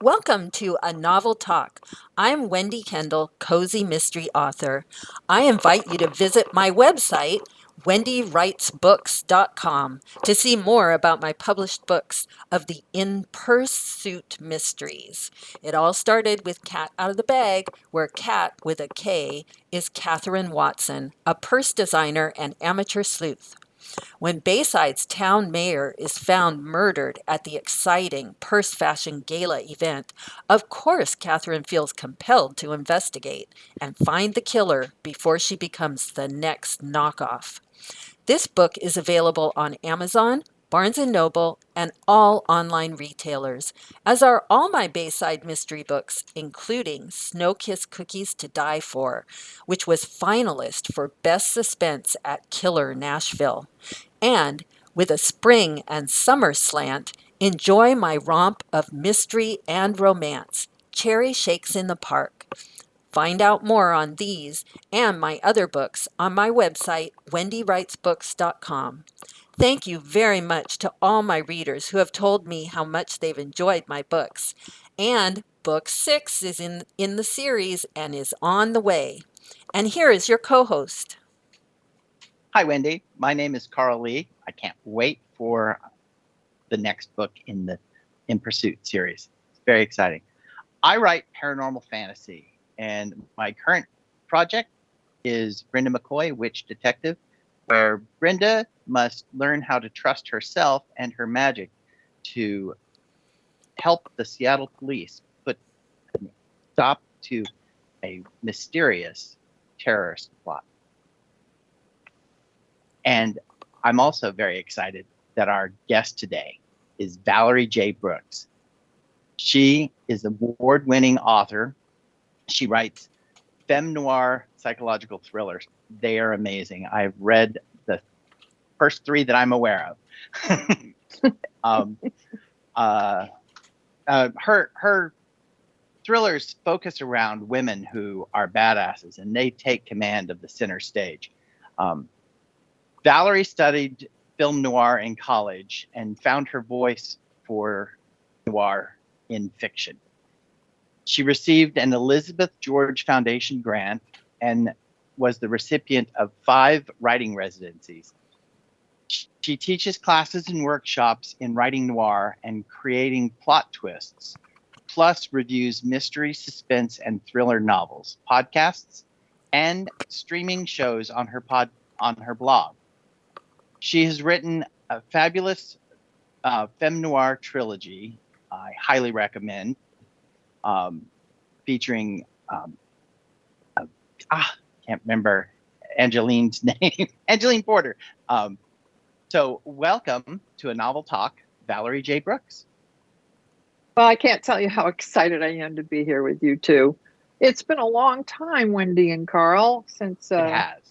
Welcome to A Novel Talk. I'm Wendy Kendall, cozy mystery author. I invite you to visit my website, wendywritesbooks.com, to see more about my published books of the In Pursuit mysteries. It all started with Cat Out of the Bag, where Cat, with a K, is Catherine Watson, a purse designer and amateur sleuth. When Bayside's town mayor is found murdered at the exciting purse fashion gala event, of course Catherine feels compelled to investigate and find the killer before she becomes the next knockoff. This book is available on Amazon, Barnes& and Noble, and all online retailers, as are all my Bayside mystery books, including Snow Kiss Cookies to Die For, which was finalist for Best Suspense at Killer Nashville. And with a spring and summer slant, enjoy my romp of mystery and romance, Cherry Shakes in the Park. Find out more on these and my other books on my website, wendywritesbooks.com. Thank you very much to all my readers who have told me how much they've enjoyed my books. And book 6 is in the series and is on the way. And here is your co-host. Hi, Wendy. My name is Carl Lee. I can't wait for the next book in the In Pursuit series. It's very exciting. I write paranormal fantasy, and my current project is Brenda McCoy, Witch Detective, where Brenda must learn how to trust herself and her magic to help the Seattle police put a stop to a mysterious terrorist plot. And I'm also very excited that our guest today is Valerie J Brooks. She is an award-winning author. She writes femme-noir psychological thrillers. They are amazing. I've read the first 3 that I'm aware of. Her thrillers focus around women who are badasses, and they take command of the center stage. Valerie studied film noir in college and found her voice for noir in fiction. She received an Elizabeth George Foundation grant and was the recipient of 5 writing residencies. She teaches classes and workshops in writing noir and creating plot twists, plus reviews mystery, suspense, and thriller novels, podcasts, and streaming shows on her blog. She has written a fabulous femme noir trilogy I highly recommend, featuring can't remember Angeline's name, Angeline Porter. So welcome to A Novel Talk, Valerie J Brooks. Well, I can't tell you how excited I am to be here with you two. It's been a long time, Wendy and Carl, since It has.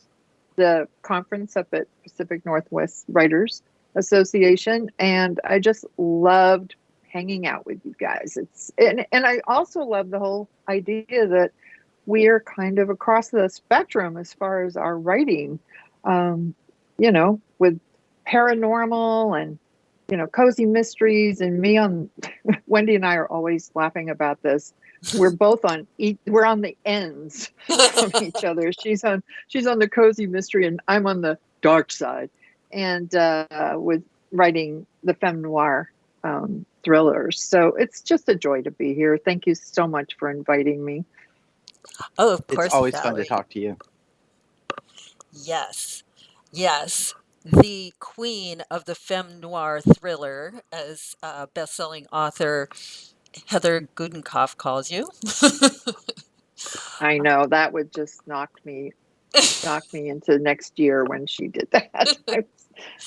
the conference up at Pacific Northwest Writers Association, and I just loved hanging out with you guys. And I also love the whole idea that we're kind of across the spectrum as far as our writing, with paranormal and cozy mysteries, and me on Wendy and I are always laughing about this. We're both we're on the ends from each other. She's on the cozy mystery and I'm on the dark side. And with writing the femme noir thrillers. So it's just a joy to be here. Thank you so much for inviting me. Oh, of course, It's always Valerie. fun to talk to you. Yes. The queen of the femme noir thriller, as best-selling author Heather Gudenkauf calls you. I know that would just knock me into next year when she did that. I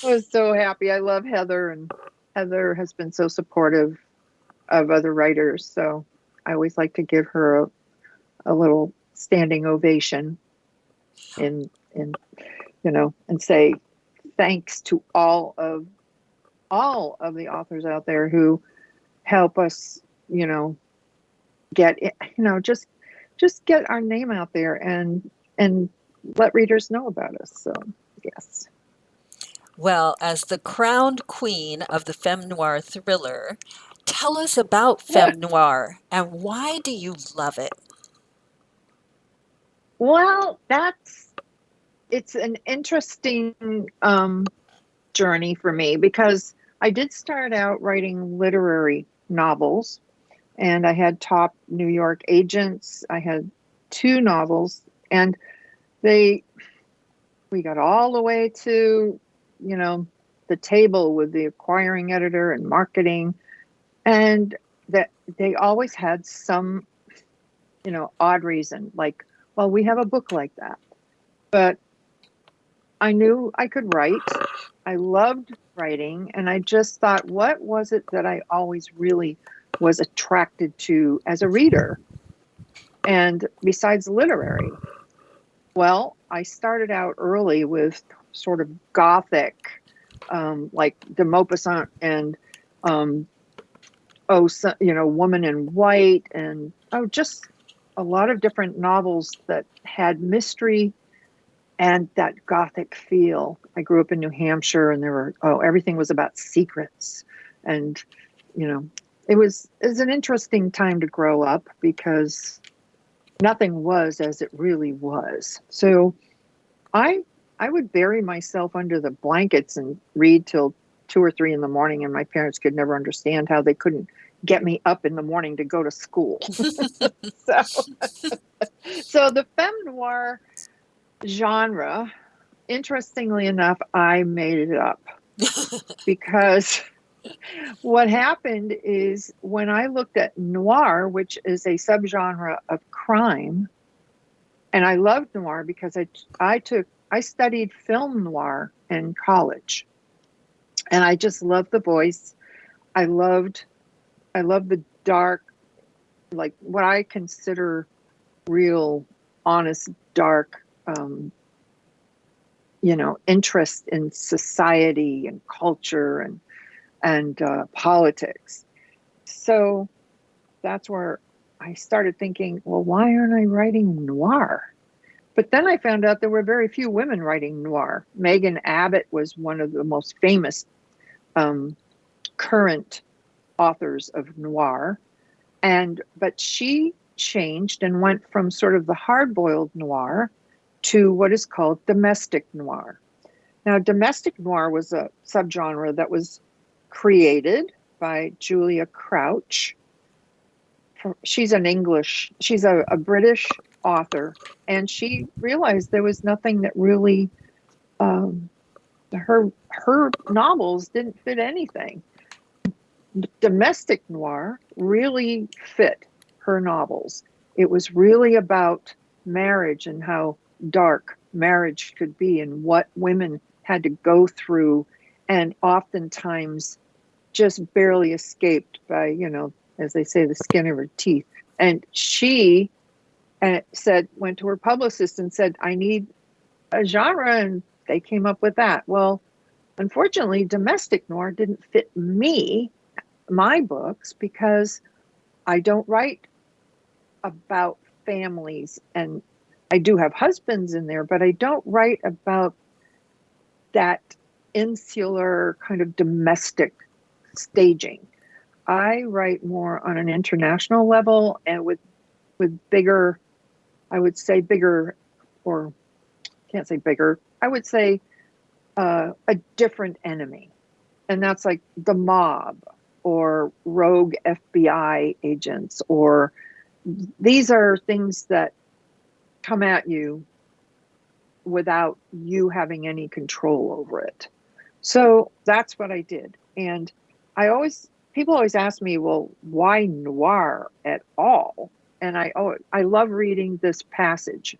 was so happy. I love Heather, and Heather has been so supportive of other writers. So I always like to give her a little standing ovation and say thanks to all of the authors out there who help us, get just get our name out there and let readers know about us. So yes. Well, as the crowned queen of the femme noir thriller, tell us about femme noir and why do you love it? Well, it's an interesting journey for me because I did start out writing literary novels, and I had top New York agents. I had two novels, and they we got all the way to, you know, the table with the acquiring editor and marketing, and that they always had some, odd reason, like, well, we have a book like that. But I knew I could write. I loved writing, and I just thought, what was it that I always really was attracted to as a reader? And besides literary, well, I started out early with sort of gothic, like de Maupassant and Woman in White, and just a lot of different novels that had mystery and that gothic feel. I grew up in New Hampshire, and everything was about secrets, and it was an interesting time to grow up because nothing was as it really was. So I I would bury myself under the blankets and read till 2 or 3 in the morning, and my parents could never understand how they couldn't get me up in the morning to go to school. so, so the femme noir genre, interestingly enough, I made it up because what happened is when I looked at noir, which is a subgenre of crime, and I loved noir because I studied film noir in college, and I just loved the voice. I loved the dark, like what I consider real, honest, dark, interest in society and culture and politics. So that's where I started thinking, well, why aren't I writing noir? But then I found out there were very few women writing noir. Megan Abbott was one of the most famous current authors of noir, but she changed and went from sort of the hard-boiled noir to what is called domestic noir. Now, domestic noir was a subgenre that was created by Julia Crouch. She's a British author, and she realized there was nothing that really, her novels didn't fit anything. Domestic noir really fit her novels. It was really about marriage and how dark marriage could be and what women had to go through, and oftentimes just barely escaped by, as they say, the skin of her teeth. And she went to her publicist and said, I need a genre, and they came up with that. Well, unfortunately, domestic noir didn't fit my books, because I don't write about families, and I do have husbands in there, but I don't write about that insular kind of domestic staging. I write more on an international level and with bigger, I would say bigger, or can't say bigger, I would say a different enemy. And that's like the mob or rogue FBI agents, or these are things that come at you without you having any control over it. So that's what I did. And people always ask me, well, why noir at all? And I love reading this passage.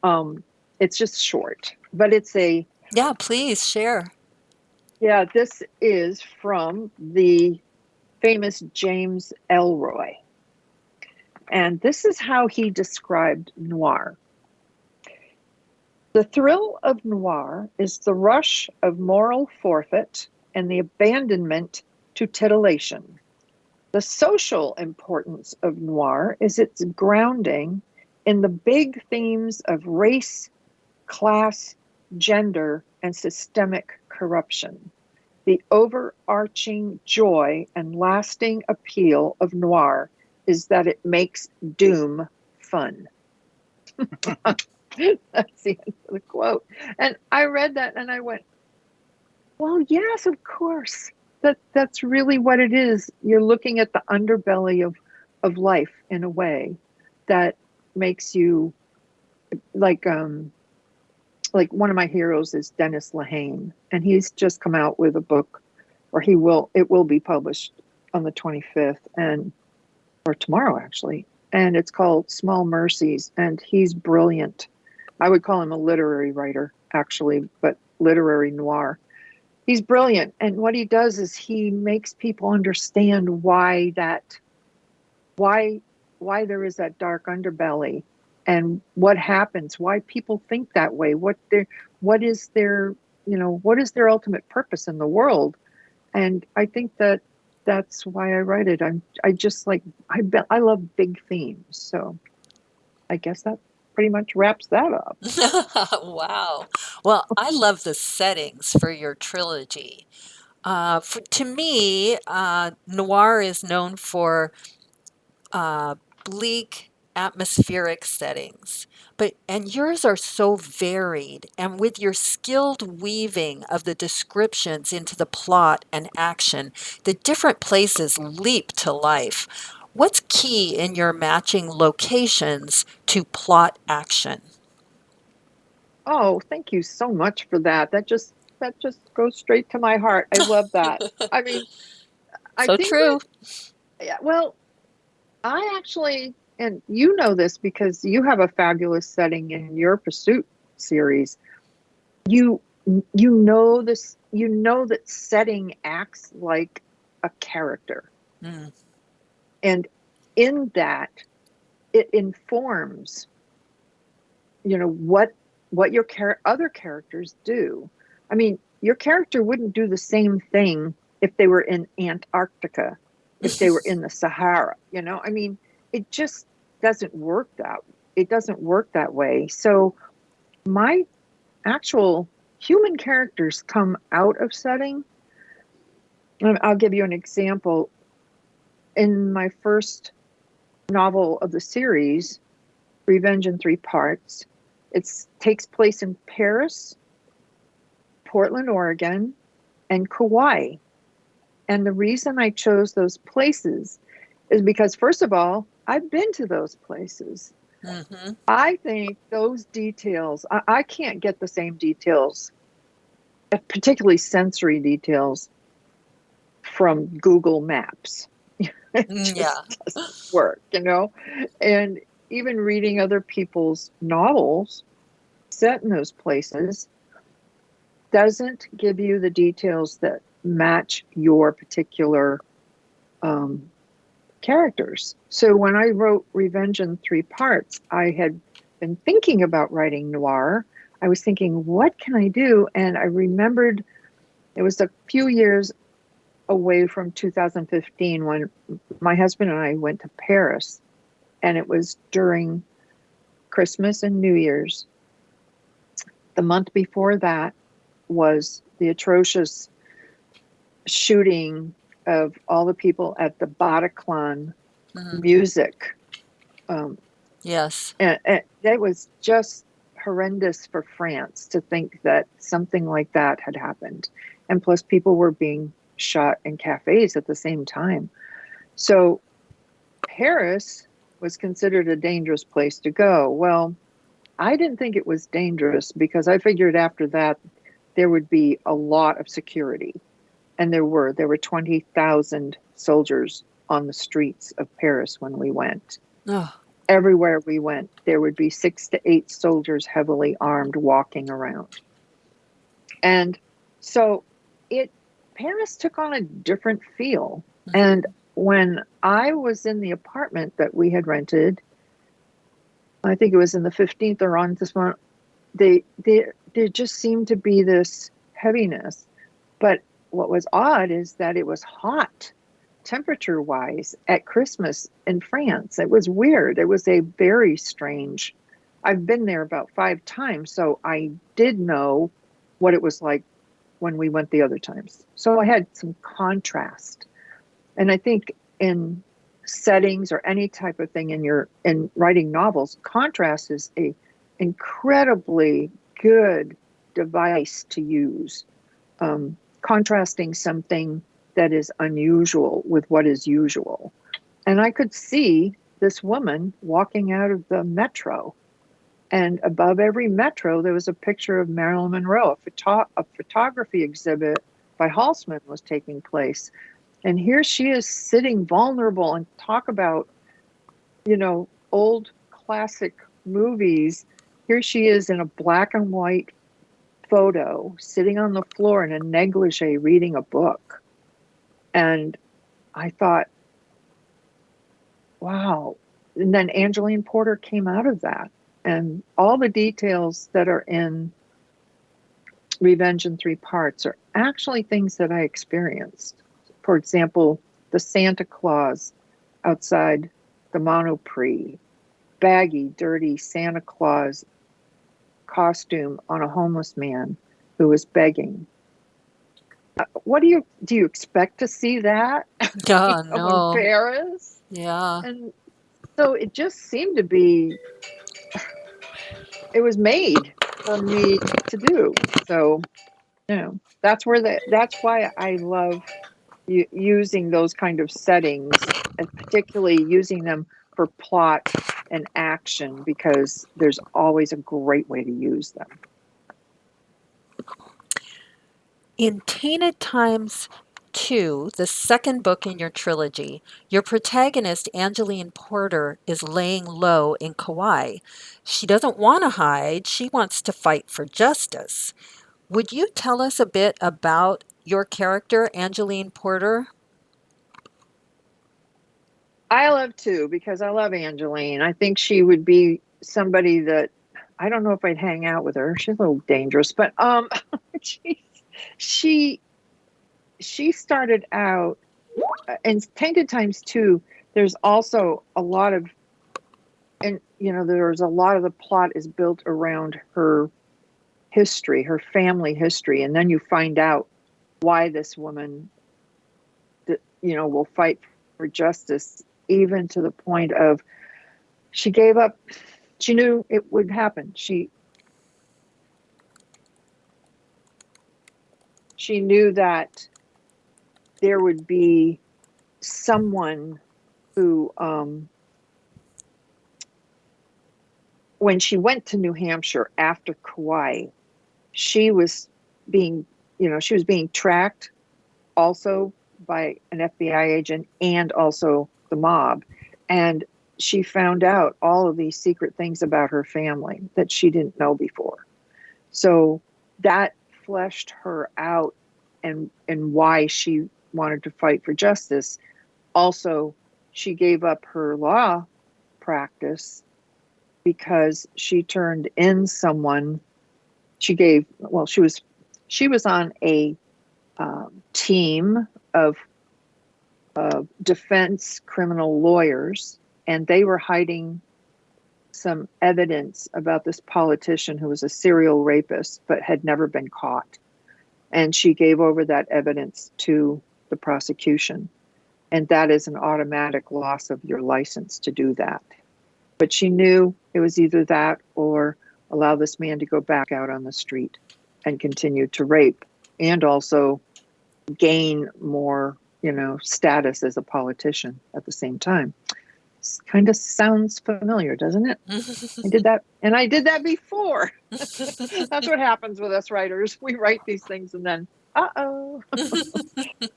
It's just short, but Yeah, please share. yeah, this is from the famous James Ellroy. And this is how he described noir. The thrill of noir is the rush of moral forfeit and the abandonment to titillation. The social importance of noir is its grounding in the big themes of race, class, gender, and systemic corruption. The overarching joy and lasting appeal of noir is that it makes doom fun. That's the end of the quote. And I read that and I went, well, yes, of course. That's really what it is. You're looking at the underbelly of life in a way that makes you like one of my heroes is Dennis Lehane, and he's just come out with a book, or it will be published on the 25th or tomorrow actually. And it's called Small Mercies, and he's brilliant. I would call him a literary writer actually, but literary noir. He's brilliant. And what he does is he makes people understand why there is that dark underbelly and what happens, why people think that way, what is their ultimate purpose in the world. And I think that's why I write it. I love big themes. So I guess that pretty much wraps that up. Wow. Well, I love the settings for your trilogy. To me, noir is known for uh, bleak, atmospheric settings. And yours are so varied, and with your skilled weaving of the descriptions into the plot and action, the different places leap to life. What's key in your matching locations to plot action? Oh, thank you so much for that. That just goes straight to my heart. I love that. I mean, I So think that, true. yeah, well, I actually, and you know this because you have a fabulous setting in your Pursuit series. You you know this, you know that setting acts like a character. Mm, And in that it informs, what your other characters do. I mean, your character wouldn't do the same thing if they were in Antarctica, if they were in the Sahara. I mean, it just doesn't work that way. So my actual human characters come out of setting. And I'll give you an example. In my first novel of the series, Revenge in Three Parts, it takes place in Paris, Portland, Oregon, and Kauai. And the reason I chose those places is because, first of all, I've been to those places. hmm I think those details, I can't get the same details, particularly sensory details, from Google Maps. It Yeah. just doesn't work. And even reading other people's novels set in those places doesn't give you the details that match your particular characters. So when I wrote Revenge in Three Parts, I had been thinking about writing noir. I was thinking, what can I do? And I remembered it was a few years away from 2015 when my husband and I went to Paris, and it was during Christmas and New Year's. The month before that was the atrocious shooting of all the people at the Bataclan hmm music. Um, Yes. and it was just horrendous for France to think that something like that had happened. And plus, people were being shot in cafes at the same time. So Paris was considered a dangerous place to go. Well, I didn't think it was dangerous because I figured after that there would be a lot of security. And there were 20,000 soldiers on the streets of Paris when we went. Oh, Everywhere we went, there would be 6 to 8 soldiers heavily armed walking around. And so Paris took on a different feel. And when I was in the apartment that we had rented, I think it was in the 15th or on this one, there just seemed to be this heaviness. But what was odd is that it was hot temperature-wise at Christmas in France. It was weird. It was a very strange. I've been there about 5 times, so I did know what it was like when we went the other times. So I had some contrast. And I think in settings or any type of thing in writing novels, contrast is a incredibly good device to use. Contrasting something that is unusual with what is usual. And I could see this woman walking out of the metro, and above every metro there was a picture of Marilyn Monroe. A photography exhibit by Halsman was taking place, and here she is sitting vulnerable, and talk about, old classic movies. Here she is in a black and white photo, sitting on the floor in a negligee reading a book. And I thought, wow. And then Angeline Porter came out of that. And all the details that are in Revenge in Three Parts are actually things that I experienced. For example, the Santa Claus outside the Monoprix, baggy, dirty Santa Claus costume on a homeless man who was begging. What do you expect to see that Yeah, in no. Paris? Yeah. And so it just seemed to be, it was made for me to do. So, that's why I love using those kind of settings, and particularly using them for plot and action, because there's always a great way to use them. In Tainted Times 2, the second book in your trilogy, your protagonist, Angeline Porter, is laying low in Kauai. She doesn't want to hide, she wants to fight for justice. Would you tell us a bit about your character, Angeline Porter? I love too, because I love Angeline. I think she would be somebody that, I don't know if I'd hang out with her. She's a little dangerous, but she started out in Tainted Times 2. There's also a lot of, and there's a lot of the plot is built around her history, her family history, and then you find out why this woman, will fight for justice, even to the point of she gave up. She knew it would happen. She knew that there would be someone who, when she went to New Hampshire after Kauai, she was being tracked also by an FBI agent and also the mob. And she found out all of these secret things about her family that she didn't know before. So that fleshed her out, and why she wanted to fight for justice. Also, she gave up her law practice because she turned in someone. She was on a team of defense criminal lawyers, and they were hiding some evidence about this politician who was a serial rapist but had never been caught. And she gave over that evidence to the prosecution. And that is an automatic loss of your license to do that. But she knew it was either that or allow this man to go back out on the street and continue to rape, and also gain more, status as a politician at the same time. Kind of sounds familiar, doesn't it? I did that before. That's what happens with us writers. We write these things and then,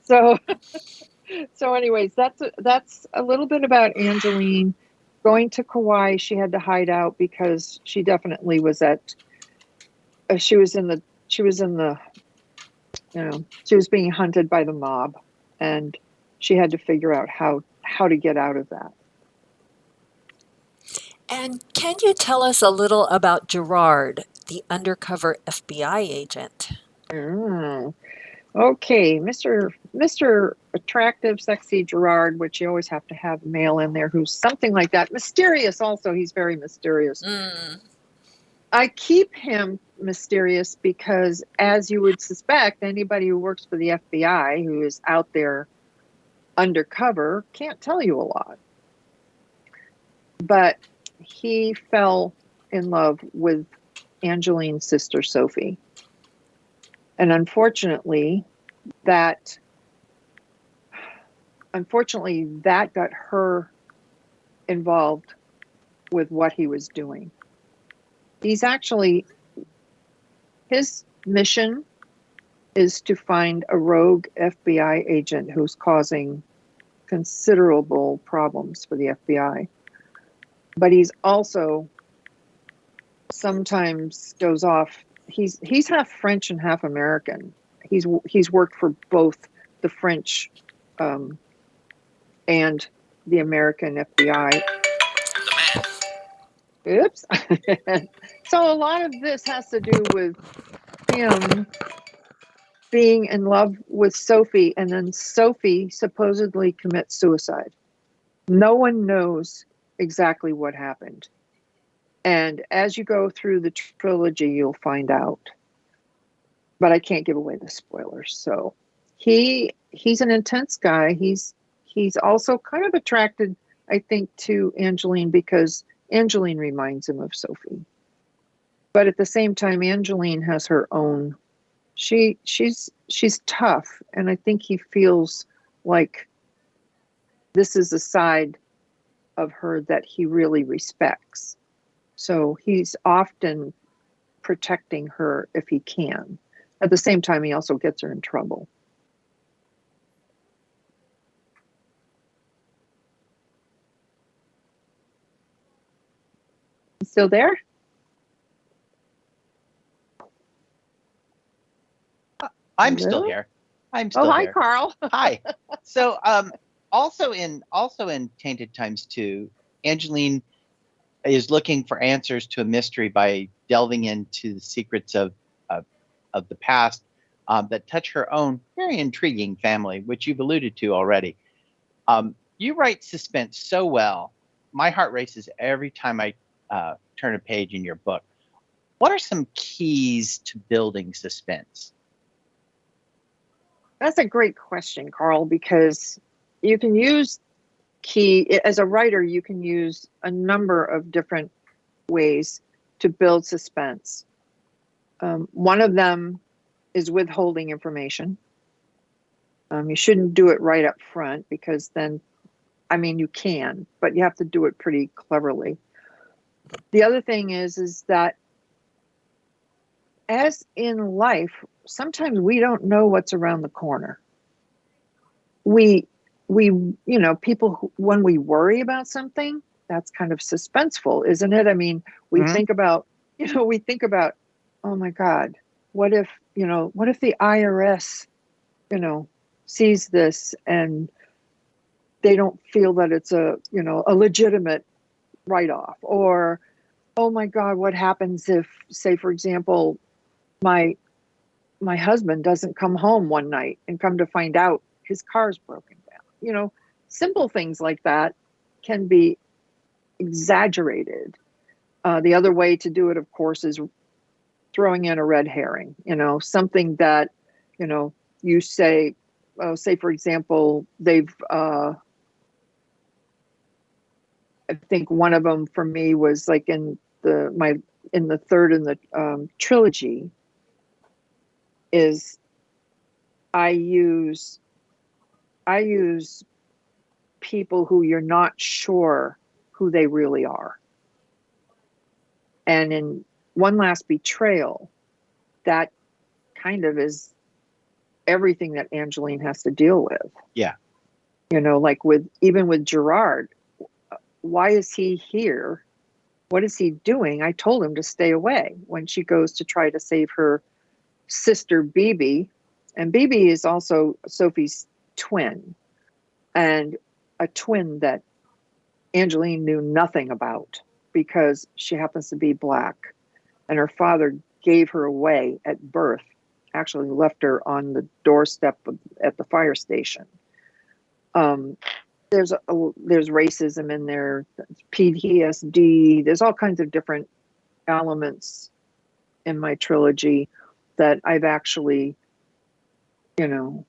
So anyways, that's a little bit about Angeline. Going to Kauai, she had to hide out because she definitely was she was being hunted by the mob, and she had to figure out how to get out of that. And can you tell us a little about Gerard, the undercover FBI agent? Okay, Mr. Attractive, sexy Gerard, which you always have to have a male in there who's something like that. Mysterious also, he's very mysterious. I keep him mysterious because, as you would suspect, anybody who works for the FBI who is out there undercover can't tell you a lot. But he fell in love with Angeline's sister, Sophie. And unfortunately, that got her involved with what he was doing. His mission is to find a rogue FBI agent who's causing considerable problems for the FBI. But he's also sometimes goes off. He's half French and half American. He's worked for both the French and the American FBI. Oops. So a lot of this has to do with him being in love with Sophie, and then Sophie supposedly commits suicide. No one knows exactly what happened. And as you go through the trilogy, you'll find out. But I can't give away the spoilers. So he's an intense guy. He's also kind of attracted, I think, to Angeline because Angeline reminds him of Sophie. But at the same time, Angeline has her own. She's tough, and I think he feels like this is a side of her that he really respects. So he's often protecting her if he can. At the same time, he also gets her in trouble. Still there? I'm still here. I'm still hi, here. Carl. Hi. So, also in Tainted Times 2, Angeline is looking for answers to a mystery by delving into the secrets of the past that touch her own very intriguing family, which you've alluded to already. You write suspense so well. My heart races every time I turn a page in your book. What are some keys to building suspense? That's a great question, Carl, because you can use as a writer, you can use a number of different ways to build suspense. One of them is withholding information. You shouldn't do it right up front because then, you can, but you have to do it pretty cleverly. The other thing is that as in life, sometimes we don't know what's around the corner. We people, when we worry about something, that's kind of suspenseful, isn't it? We think about, oh my God, what if the IRS, sees this and they don't feel that it's a legitimate write-off? Or, oh my God, what happens if, say, for example, my husband doesn't come home one night and come to find out his car's broken down? Simple things like that can be exaggerated. The other way to do it, of course, is throwing in a red herring, something that, you say, say, for example, they've, I think one of them for me was like in the third in the trilogy is I use people who you're not sure who they really are. And in One Last Betrayal, that kind of is everything that Angeline has to deal with. Yeah. Like even with Gerard, why is he here? What is he doing? I told him to stay away when she goes to try to save her sister, Bibi. And Bibi is also Sophie's twin, and a twin that Angeline knew nothing about because she happens to be Black. And her father gave her away at birth, actually left her on the doorstep at the fire station. There's racism in there, PTSD. There's all kinds of different elements in my trilogy that I've actually, you know,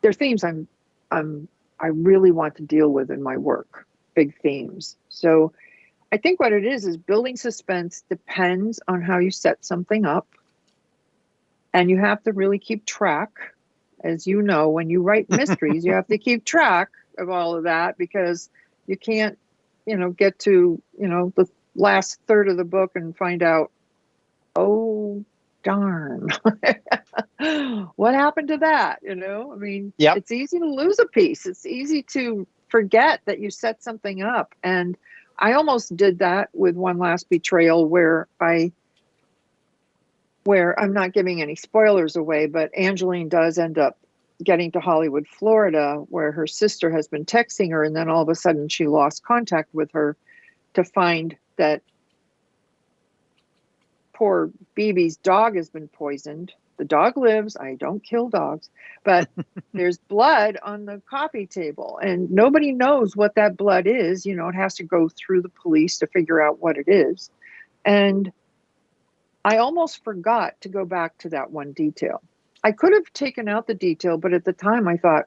they're themes I really want to deal with in my work, big themes. So I think what it is building suspense depends on how you set something up. And you have to really keep track. As you know, when you write mysteries, you have to keep track of all of that, because you can't, get to, the last third of the book and find out, oh, darn, what happened to that? I mean, Yep. It's easy to lose a piece. It's easy to forget that you set something up. And I almost did that with One Last Betrayal, where I'm not giving any spoilers away, but Angeline does end up getting to Hollywood, Florida, where her sister has been texting her, and then all of a sudden she lost contact with her, to find that poor BB's dog has been poisoned. The dog lives. I don't kill dogs, but there's blood on the coffee table, and nobody knows what that blood is. It has to go through the police to figure out what it is. And I almost forgot to go back to that one detail. I could have taken out the detail, but at the time I thought,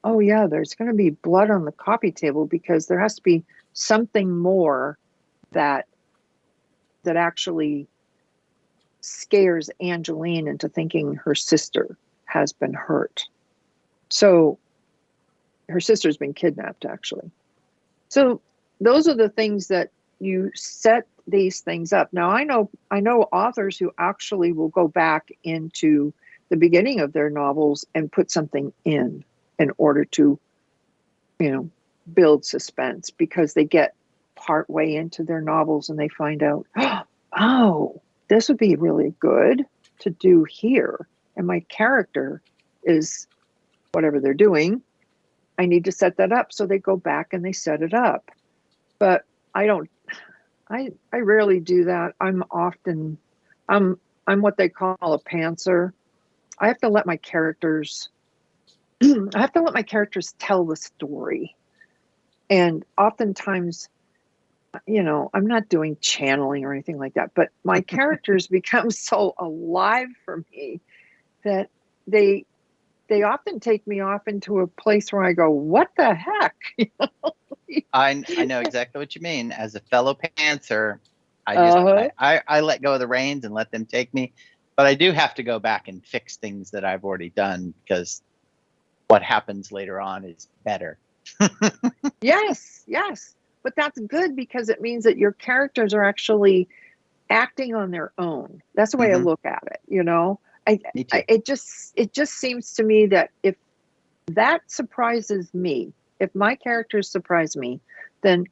oh yeah, there's going to be blood on the coffee table, because there has to be something more that actually scares Angeline into thinking her sister has been hurt. So her sister's been kidnapped, actually. So those are the things that you set these things up. Now, I know authors who actually will go back into the beginning of their novels and put something in order to, build suspense, because they get part way into their novels and they find out, oh, this would be really good to do here. And my character is whatever they're doing. I need to set that up. So they go back and they set it up. But I rarely do that. I'm what they call a pantser. I have to let my characters tell the story. And oftentimes, I'm not doing channeling or anything like that, but my characters become so alive for me that they often take me off into a place where I go, what the heck? I know exactly what you mean. As a fellow pantser, I let go of the reins and let them take me. But I do have to go back and fix things that I've already done, because what happens later on is better. Yes. But that's good, because it means that your characters are actually acting on their own. That's the way I look at it. It just seems to me that if that surprises me, if my characters surprise me, then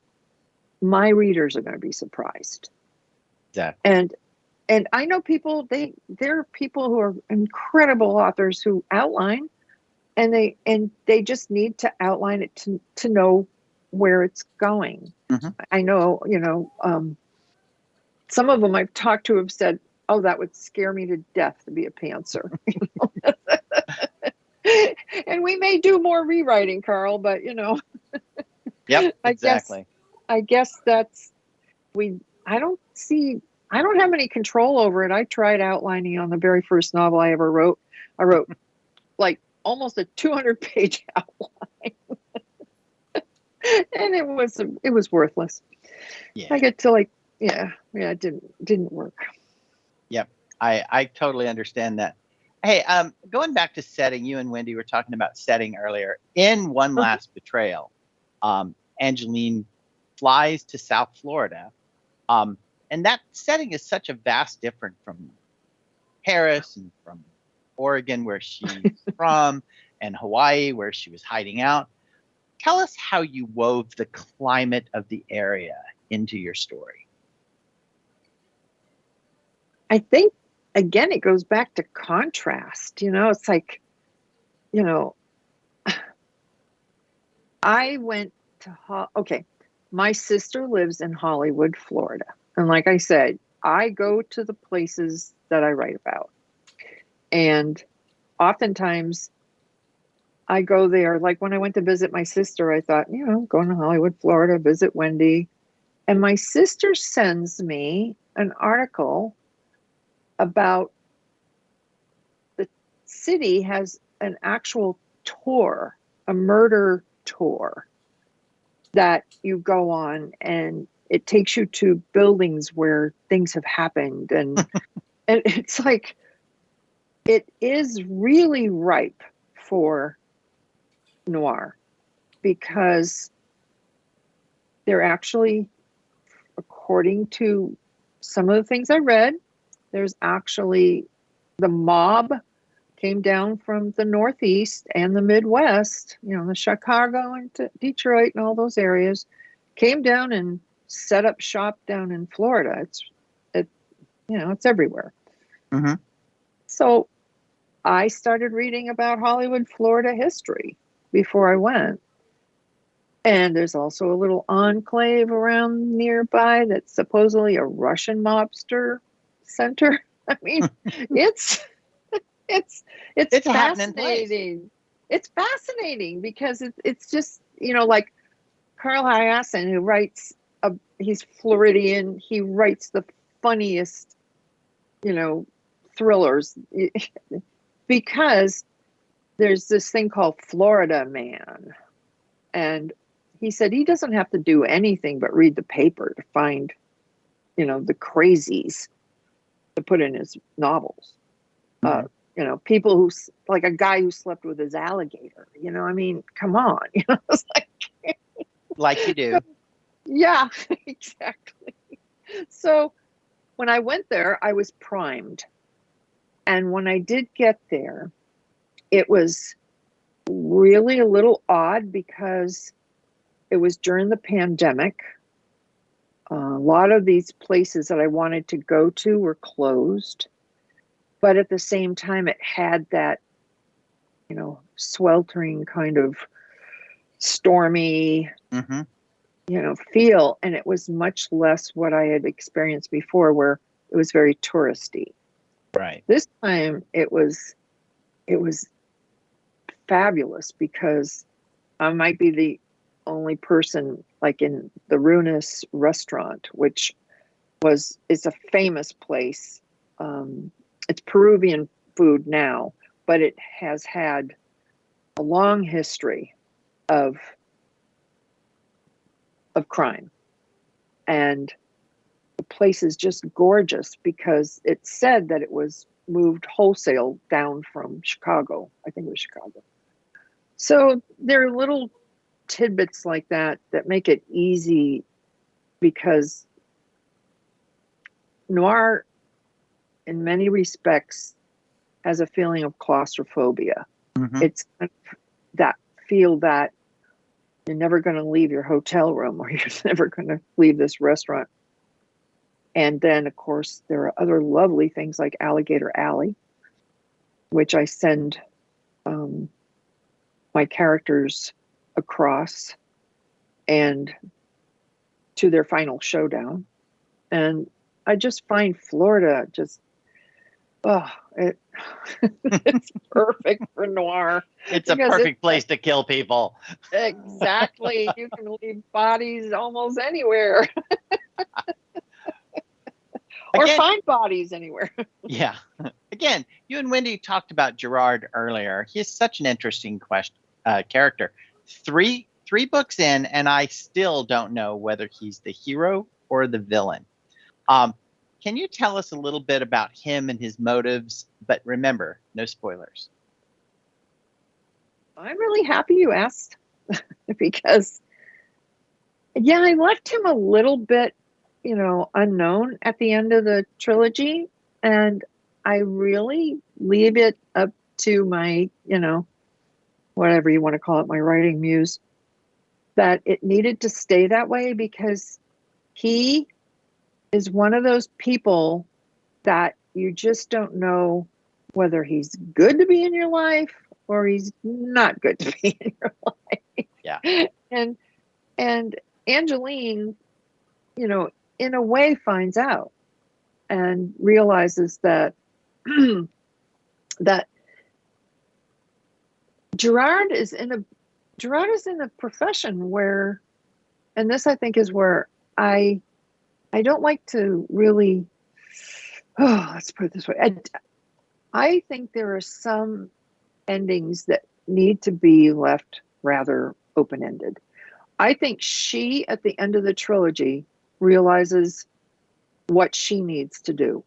my readers are going to be surprised. Exactly. And I know there are people who are incredible authors who outline, and they just need to outline it to know where it's going. I know, some of them I've talked to have said, oh, that would scare me to death to be a pantser. And we may do more rewriting, Carl, but Yep, exactly. I guess that's, I don't have any control over it. I tried outlining on the very first novel I ever wrote. I wrote like almost a 200-page outline. And it was worthless. Yeah. I get to it didn't work. Yep. I totally understand that. Hey, going back to setting, you and Wendy were talking about setting earlier. In One Last Betrayal, Angeline flies to South Florida. And that setting is such a vast difference from Paris and from Oregon, where she's from, and Hawaii, where she was hiding out. Tell us how you wove the climate of the area into your story. I think, again, it goes back to contrast. It's like, I went to, my sister lives in Hollywood, Florida. And like I said, I go to the places that I write about. And oftentimes I go there. Like when I went to visit my sister, I thought, going to Hollywood, Florida, visit Wendy. And my sister sends me an article about the city has an actual tour, a murder tour that you go on, and it takes you to buildings where things have happened. And it's like, it is really ripe for noir, because they're actually, according to some of the things I read, there's actually the mob came down from the Northeast and the Midwest, the Chicago and Detroit and all those areas, came down and set up shop down in Florida. It's everywhere. Mm-hmm. So I started reading about Hollywood, Florida history before I went. And there's also a little enclave around nearby that's supposedly a Russian mobster center. I mean, it's a happening place. fascinating. It's fascinating because it's just, like Carl Hyacin, who writes, he's Floridian. He writes the funniest, thrillers, because there's this thing called Florida Man. And he said he doesn't have to do anything but read the paper to find, the crazies to put in his novels. Mm-hmm. People who, like a guy who slept with his alligator, I mean, come on, it's like you do. Yeah, exactly. So when I went there, I was primed. And when I did get there, it was really a little odd because it was during the pandemic. A lot of these places that I wanted to go to were closed. But at the same time, it had that, sweltering kind of stormy, mm-hmm. Feel. And it was much less what I had experienced before, where it was very touristy. Right. This time it was fabulous, because I might be the only person, like in the Runas restaurant, which is a famous place. It's Peruvian food now, but it has had a long history of crime. And the place is just gorgeous because it said that it was moved wholesale down from Chicago. I think it was Chicago. So there are little tidbits like that make it easy, because noir, in many respects, has a feeling of claustrophobia. Mm-hmm. It's kind of that feel that you're never going to leave your hotel room, or you're never going to leave this restaurant. And then, of course, there are other lovely things like Alligator Alley, which I send my characters across and to their final showdown. And I just find Florida just, it's perfect for noir. It's a perfect place to kill people. Exactly. You can leave bodies almost anywhere. Or find bodies anywhere. Yeah. Again, you and Wendy talked about Gerard earlier. He's such an interesting character. Three books in, and I still don't know whether he's the hero or the villain. Can you tell us a little bit about him and his motives? But remember, no spoilers. I'm really happy you asked, because, I left him a little bit, unknown at the end of the trilogy. And I really leave it up to my, whatever you want to call it, my writing muse, that it needed to stay that way, because he is one of those people that you just don't know whether he's good to be in your life or he's not good to be in your life. Yeah. And Angeline, in a way finds out and realizes that that Gerard is in a profession where, and this I think is where I don't like to really. Oh, let's put it this way. I think there are some endings that need to be left rather open-ended. I think she, at the end of the trilogy, realizes what she needs to do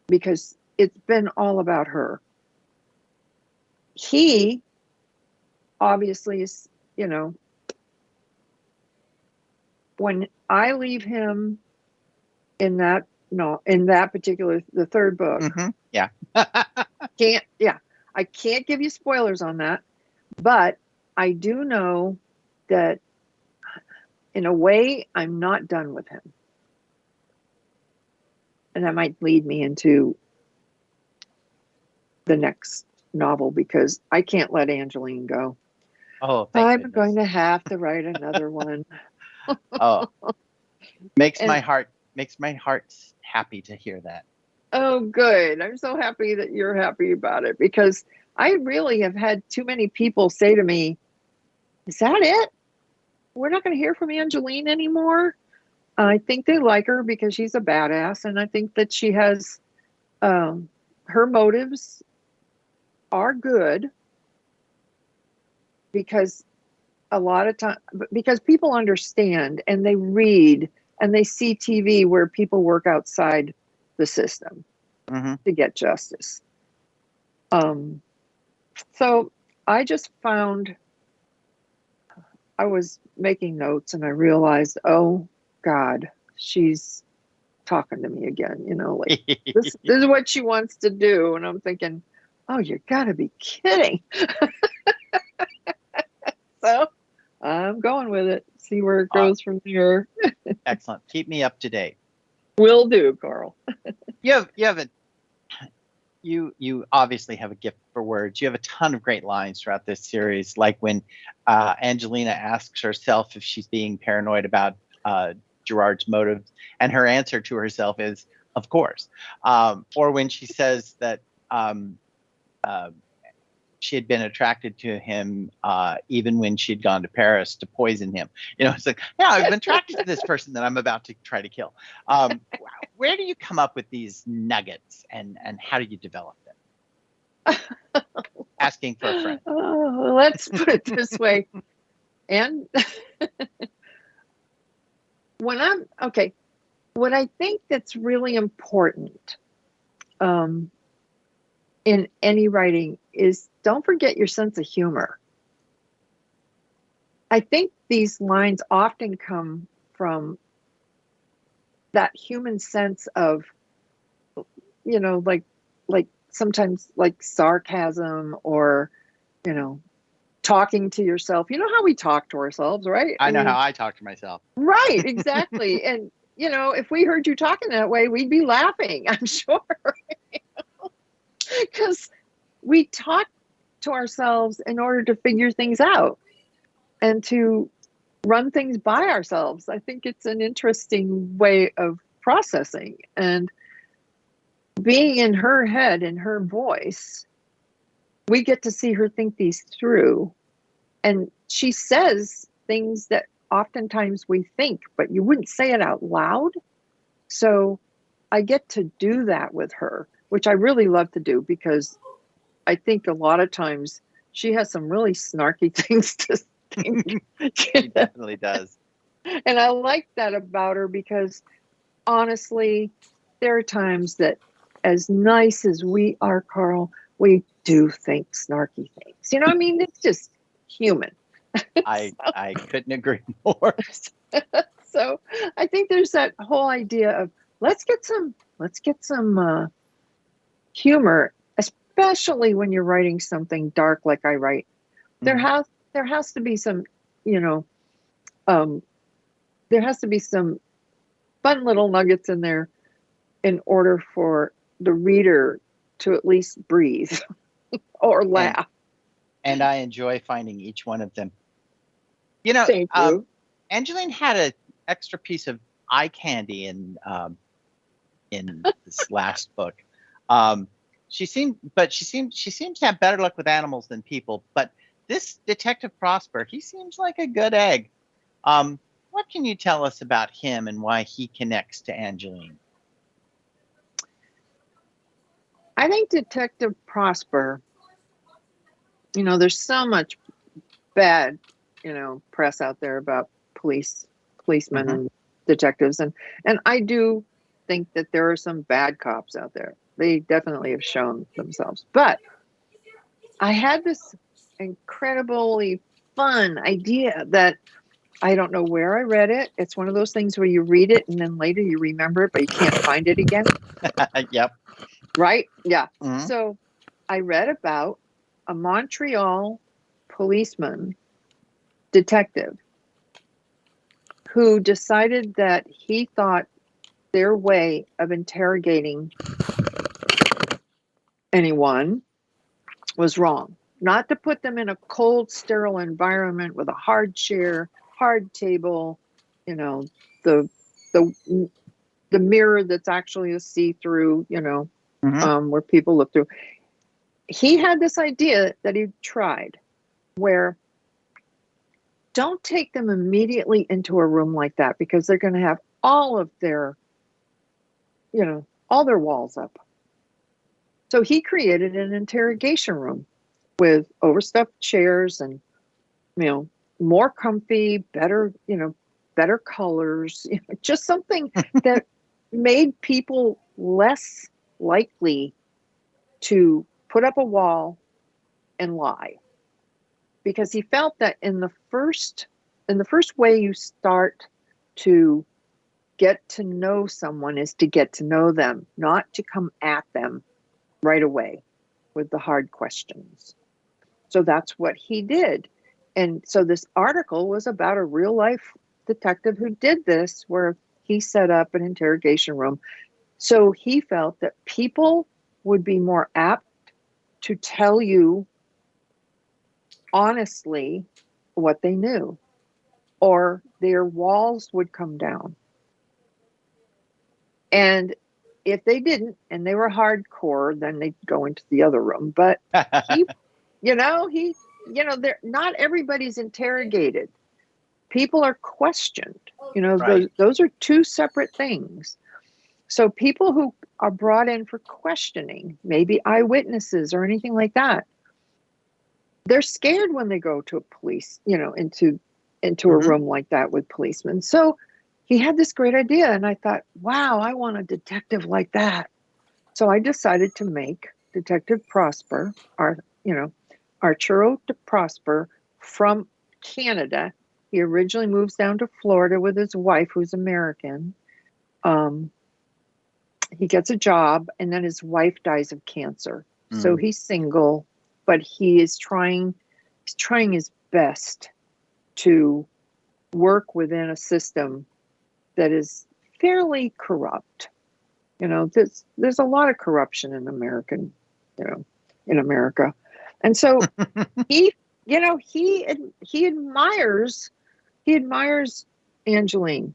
because it's been all about her. He obviously is, when I leave him in that particular, the third book. Mm-hmm. Yeah. I can't give you spoilers on that, but I do know that in a way I'm not done with him. And that might lead me into the next novel because I can't let Angeline go. Oh, I'm going to have to write another one. Oh, makes my heart happy to hear that. Oh, good. I'm so happy that you're happy about it because I really have had too many people say to me, "Is that it? We're not going to hear from Angeline anymore?" I think they like her because she's a badass, and I think that she has her motives are good because a lot of time because people understand and they read and they see TV where people work outside the system to get justice. So I just found I was making notes and I realized, oh God, she's talking to me again, like this is what she wants to do. And I'm thinking, oh, you gotta be kidding. So I'm going with it. See where it goes from here. Excellent. Keep me up to date. Will do, Carl. You obviously have a gift for words. You have a ton of great lines throughout this series, like when Angelina asks herself if she's being paranoid about Gerard's motives, and her answer to herself is, "Of course." Or when she says that she had been attracted to him even when she'd gone to Paris to poison him. It's like, yeah, I've been attracted to this person that I'm about to try to kill. Where do you come up with these nuggets and how do you develop them? Asking for a friend. Oh, let's put it this way. And what I think that's really important in any writing is don't forget your sense of humor. I think these lines often come from that human sense of, like sometimes like sarcasm or, talking to yourself. You know how we talk to ourselves, right? I know how I talk to myself. Right, exactly. And, if we heard you talking that way, we'd be laughing, I'm sure. Because we talk to ourselves in order to figure things out and to run things by ourselves. I think it's an interesting way of processing. And being in her head, in her voice, we get to see her think these through. And she says things that oftentimes we think, but you wouldn't say it out loud. So I get to do that with her, which I really love to do because I think a lot of times she has some really snarky things to think. She definitely does. And I like that about her because honestly, there are times that as nice as we are, Carl, we do think snarky things. It's just human. I couldn't agree more. So I think there's that whole idea of let's get some humor, especially when you're writing something dark like I write. There has to be some, there has to be some fun little nuggets in there in order for the reader to at least breathe or laugh. And I enjoy finding each one of them. Thank you. Angeline had an extra piece of eye candy in this last book. She seems to have better luck with animals than people. But this Detective Prosper, he seems like a good egg. What can you tell us about him and why he connects to Angeline? I think Detective Prosper, there's so much bad, press out there about policemen and detectives. And I do think that there are some bad cops out there. They definitely have shown themselves. But I had this incredibly fun idea that I don't know where I read it. It's one of those things where you read it and then later you remember it, but you can't find it again. Yep. Right? Yeah. Mhm. So I read about a Montreal policeman detective who decided that he thought their way of interrogating anyone was wrong. Not to put them in a cold, sterile environment with a hard chair, hard table, the the mirror that's actually a see-through, where people look through. He had this idea that he tried where don't take them immediately into a room like that because they're going to have all of their, all their walls up. So he created an interrogation room with overstuffed chairs and, more comfy, better, better colors, just something that made people less likely to put up a wall and lie. Because he felt that in the first way you start to get to know someone is to get to know them, not to come at them right away with the hard questions. So that's what he did. And so this article was about a real life detective who did this, where he set up an interrogation room. So he felt that people would be more apt to tell you honestly what they knew, or their walls would come down. And if they didn't, and they were hardcore, then they'd go into the other room. But he, they're not everybody's interrogated. People are questioned. Right. Those are two separate things. So people who are brought in for questioning, maybe eyewitnesses or anything like that, they're scared when they go to a police, into a room like that with policemen. So he had this great idea, and I thought, wow, I want a detective like that. So I decided to make Detective Prosper, Arturo de Prosper from Canada. He originally moves down to Florida with his wife, who's American. He gets a job, and then his wife dies of cancer. So he's single, but he is trying his best to work within a system that is fairly corrupt. There's a lot of corruption in in America. And so he admires Angeline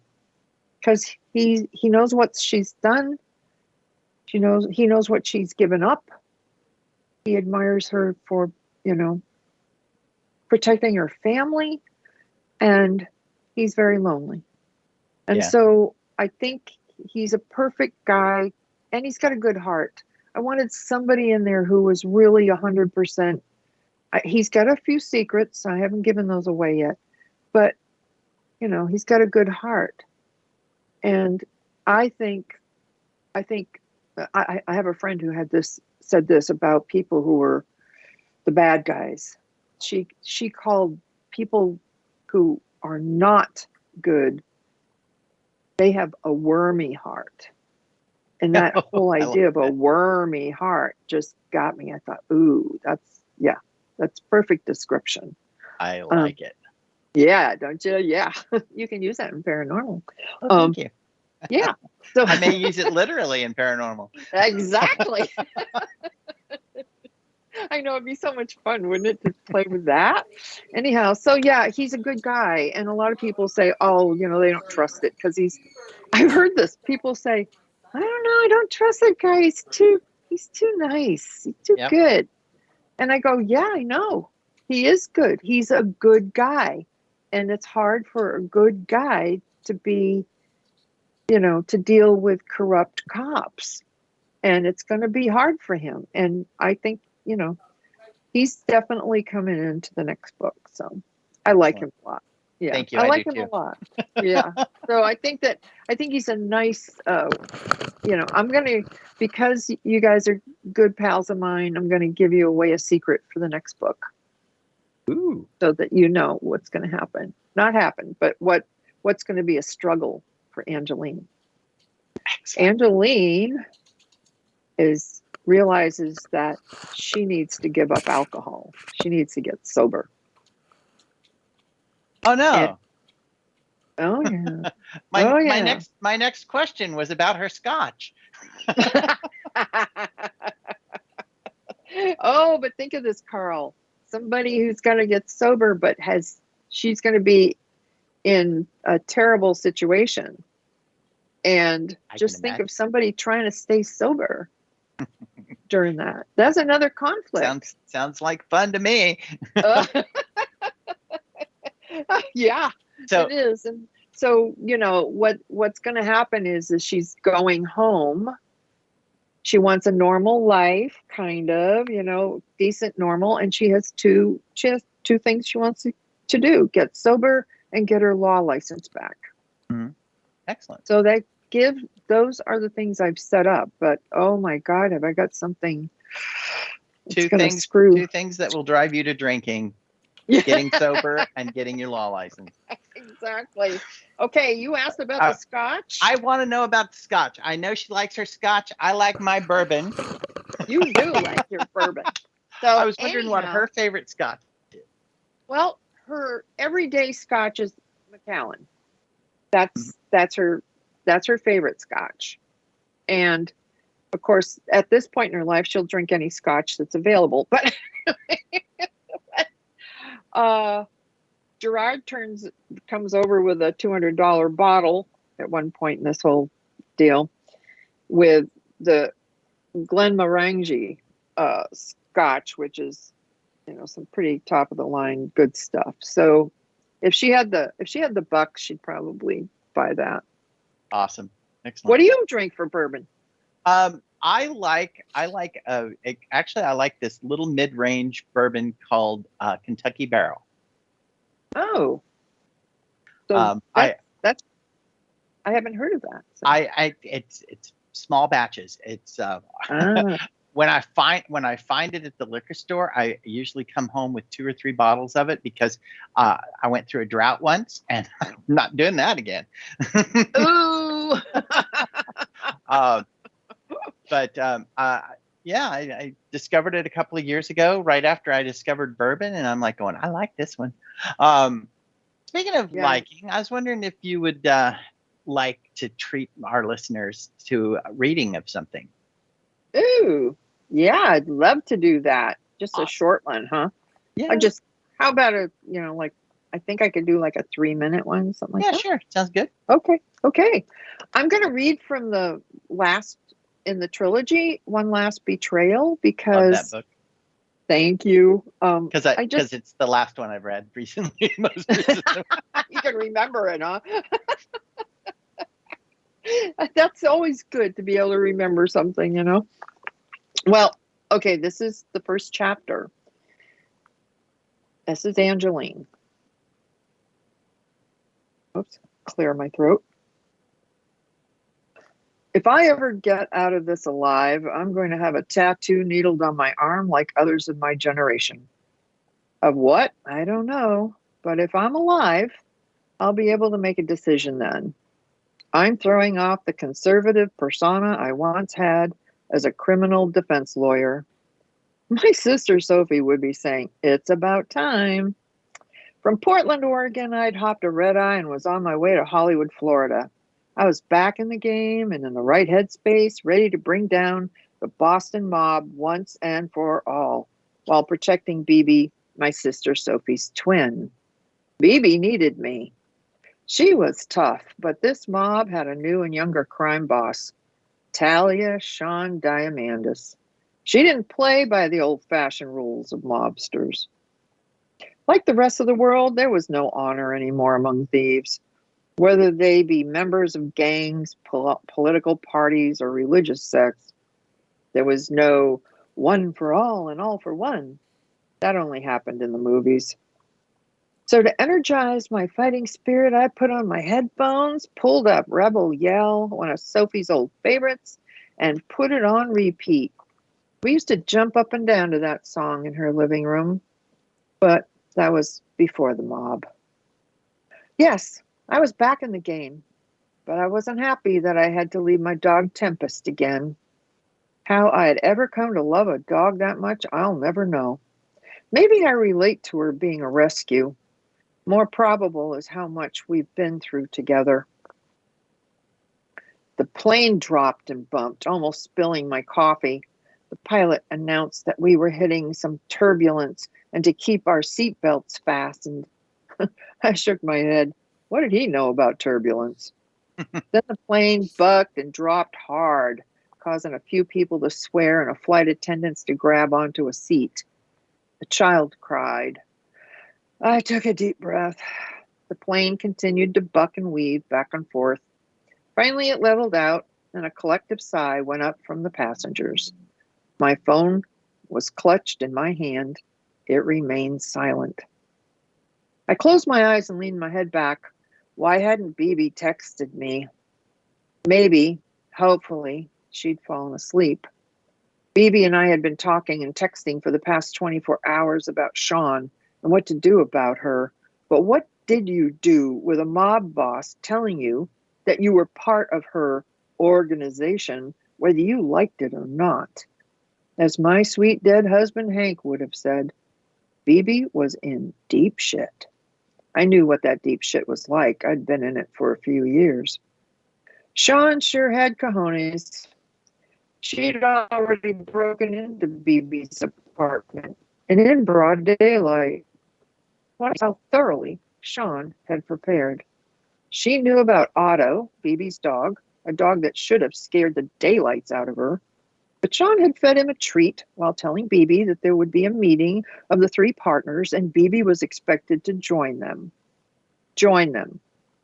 because he knows what she's done. He knows what she's given up. He admires her for, protecting her family, and he's very lonely. And so I think he's a perfect guy, and he's got a good heart. I wanted somebody in there who was really 100%. He's got a few secrets. I haven't given those away yet, but he's got a good heart. And I have a friend who said this about people who were the bad guys. She called people who are not good, they have a wormy heart. And that whole idea of a wormy heart just got me. I thought, ooh, that's perfect description. I like it. Yeah, don't you? Yeah, you can use that in paranormal. Oh, thank you. Yeah. So I may use it literally in paranormal. Exactly. I know, it'd be so much fun, wouldn't it, to play with that? Anyhow, so yeah, he's a good guy. And a lot of people say, oh, they don't trust it because I've heard this. People say, I don't know, I don't trust that guy. He's too nice. He's too good. And I go, yeah, I know. He is good. He's a good guy. and it's hard for a good guy to be, to deal with corrupt cops. And it's going to be hard for him. And I think, he's definitely coming into the next book. So I like him a lot. Yeah. Thank you. I I like do him too. a lot. Yeah. So I think he's a nice, I'm going to, because you guys are good pals of mine, I'm going to give you away a secret for the next book. Ooh. So that you know what's going to happen. Not happen, but what's going to be a struggle for Angeline. Excellent. Angeline realizes that she needs to give up alcohol. She needs to get sober. Oh no. Oh yeah. My next question was about her scotch. Oh, but think of this, Carl. Somebody who's going to get sober, but she's going to be in a terrible situation. And just think of somebody trying to stay sober during that. That's another conflict. Sounds like fun to me. Yeah, so it is. And so, what's going to happen is she's going home. She wants a normal life, kind of, decent normal. And she has two things she wants to do: get sober and get her law license back. Mm-hmm. Excellent. So those are the things I've set up. But oh my God, have I got something? Two things that will drive you to drinking: getting sober and getting your law license. Exactly. Okay, you asked about the scotch. I want to know about the scotch. I know she likes her scotch. I like my bourbon. You do like your bourbon. So I was wondering what her favorite scotch is. Well, her everyday scotch is Macallan. That's her favorite scotch. And of course, at this point in her life, she'll drink any scotch that's available. But Gerard comes over with a $200 bottle at one point in this whole deal with the Glenmorangie scotch, which is some pretty top of the line good stuff. So if she had the bucks, she'd probably buy that. Awesome. Excellent. What do you drink for bourbon? I like this little mid-range bourbon called Kentucky Barrel. Oh, so I haven't heard of that. So. It's small batches. It's when I find it at the liquor store, I usually come home with 2 or 3 bottles of it because I went through a drought once, and I'm not doing that again. Ooh. I discovered it a couple of years ago, right after I discovered bourbon, and I'm like going, I like this one. Speaking of liking, I was wondering if you would like to treat our listeners to a reading of something. Ooh, yeah, I'd love to do that. Just awesome. A short one, huh? Yeah. How about I think I could do like a 3-minute one, something like that. Yeah, sure. Sounds good. Okay. I'm going to read from the last in the trilogy, One Last Betrayal, because love that book. Thank you. Because it's the last one I've read recently. Most recently. You can remember it, huh? That's always good to be able to remember something, Well, okay, this is the first chapter. This is Angeline. Oops, clear my throat. If I ever get out of this alive, I'm going to have a tattoo needled on my arm like others of my generation. Of what? I don't know. But if I'm alive, I'll be able to make a decision then. I'm throwing off the conservative persona I once had as a criminal defense lawyer. My sister Sophie would be saying, it's about time. From Portland, Oregon, I'd hopped a red eye and was on my way to Hollywood, Florida. I was back in the game and in the right headspace, ready to bring down the Boston mob once and for all, while protecting Bibi, my sister Sophie's twin. Bibi needed me. She was tough, but this mob had a new and younger crime boss, Talia Sean Diamandis. She didn't play by the old-fashioned rules of mobsters. Like the rest of the world, there was no honor anymore among thieves, whether they be members of gangs, political parties, or religious sects. There was no one for all and all for one. That only happened in the movies. So to energize my fighting spirit, I put on my headphones, pulled up Rebel Yell, one of Sophie's old favorites, and put it on repeat. We used to jump up and down to that song in her living room, but that was before the mob. Yes, I was back in the game, but I wasn't happy that I had to leave my dog Tempest again. How I had ever come to love a dog that much, I'll never know. Maybe I relate to her being a rescue. More probable is how much we've been through together. The plane dropped and bumped, almost spilling my coffee. The pilot announced that we were hitting some turbulence and to keep our seatbelts fastened. I shook my head. What did he know about turbulence? Then the plane bucked and dropped hard, causing a few people to swear and a flight attendant to grab onto a seat. A child cried. I took a deep breath. The plane continued to buck and weave back and forth. Finally, it leveled out, and a collective sigh went up from the passengers. My phone was clutched in my hand. It remained silent. I closed my eyes and leaned my head back. Why hadn't Bibi texted me? Maybe, hopefully, she'd fallen asleep. Bibi and I had been talking and texting for the past 24 hours about Sean and what to do about her. But what did you do with a mob boss telling you that you were part of her organization, whether you liked it or not? As my sweet dead husband Hank would have said, Bibi was in deep shit. I knew what that deep shit was like. I'd been in it for a few years. Sean sure had cojones. She'd already broken into Bibi's apartment, and in broad daylight. Watch how thoroughly Sean had prepared. She knew about Otto, Bibi's dog, a dog that should have scared the daylights out of her. But Sean had fed him a treat while telling Bibi that there would be a meeting of the three partners, and Bibi was expected to join them. Join them,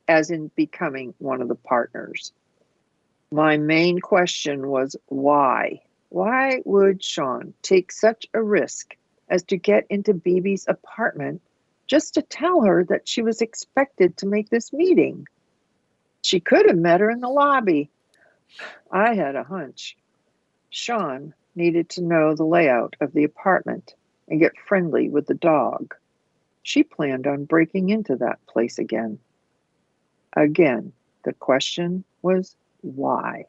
as in becoming one of the partners. My main question was why? Why would Sean take such a risk as to get into Bibi's apartment just to tell her that she was expected to make this meeting? She could have met her in the lobby. I had a hunch. Sean needed to know the layout of the apartment and get friendly with the dog. She planned on breaking into that place again. Again, the question was why?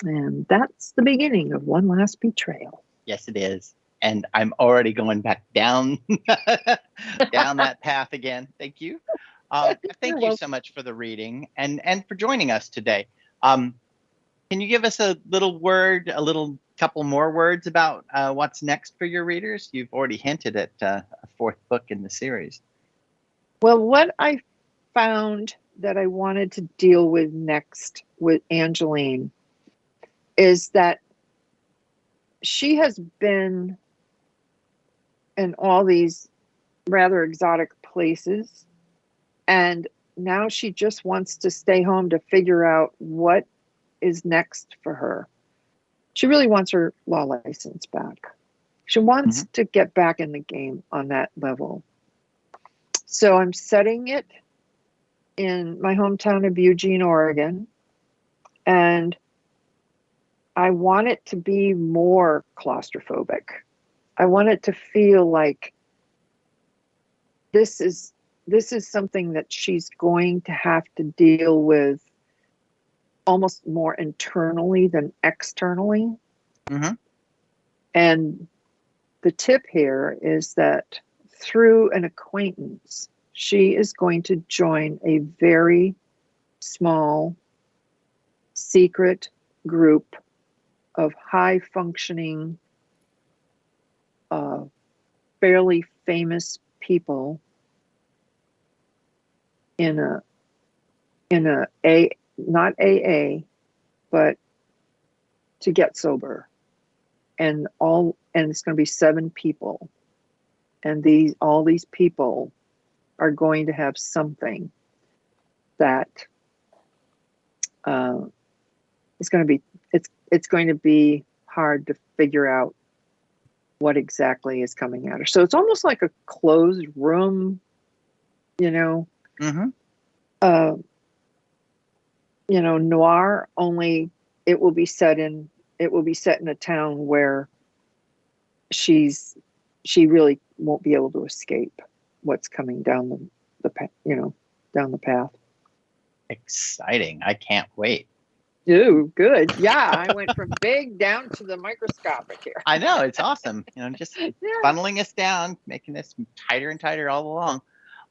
And that's the beginning of One Last Betrayal. Yes, it is. And I'm already going back down down that path again. Thank you. Thank you so much for the reading and for joining us today. Can you give us a little couple more words about what's next for your readers? You've already hinted at a fourth book in the series. Well, what I found that I wanted to deal with next with Angeline is that she has been in all these rather exotic places, and now she just wants to stay home to figure out what is next for her. She really wants her law license back. She wants to get back in the game on that level. So I'm setting it in my hometown of Eugene, Oregon, and I want it to be more claustrophobic. I want it to feel like this is something that she's going to have to deal with almost more internally than externally. And the tip here is that through an acquaintance, she is going to join a very small, secret group of high-functioning, fairly famous people in a not AA, but to get sober, and it's going to be 7 people, and all these people are going to have something that it's going to be hard to figure out what exactly is coming at her. So it's almost like a closed room, Mm-hmm. Noir, only it will be set in a town where she really won't be able to escape what's coming down down the path. Exciting. I can't wait. Ooh, good. Yeah, I went from big down to the microscopic here. I know, it's awesome. Just Yeah. funneling us down, making this tighter and tighter all along.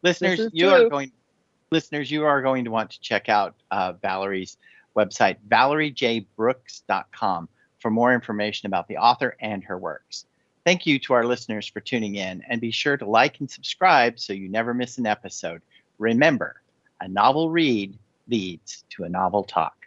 Listeners, This is you true. are going to want to check out Valerie's website, ValerieJBrooks.com, for more information about the author and her works. Thank you to our listeners for tuning in, and be sure to like and subscribe so you never miss an episode. Remember, a novel read leads to a novel talk.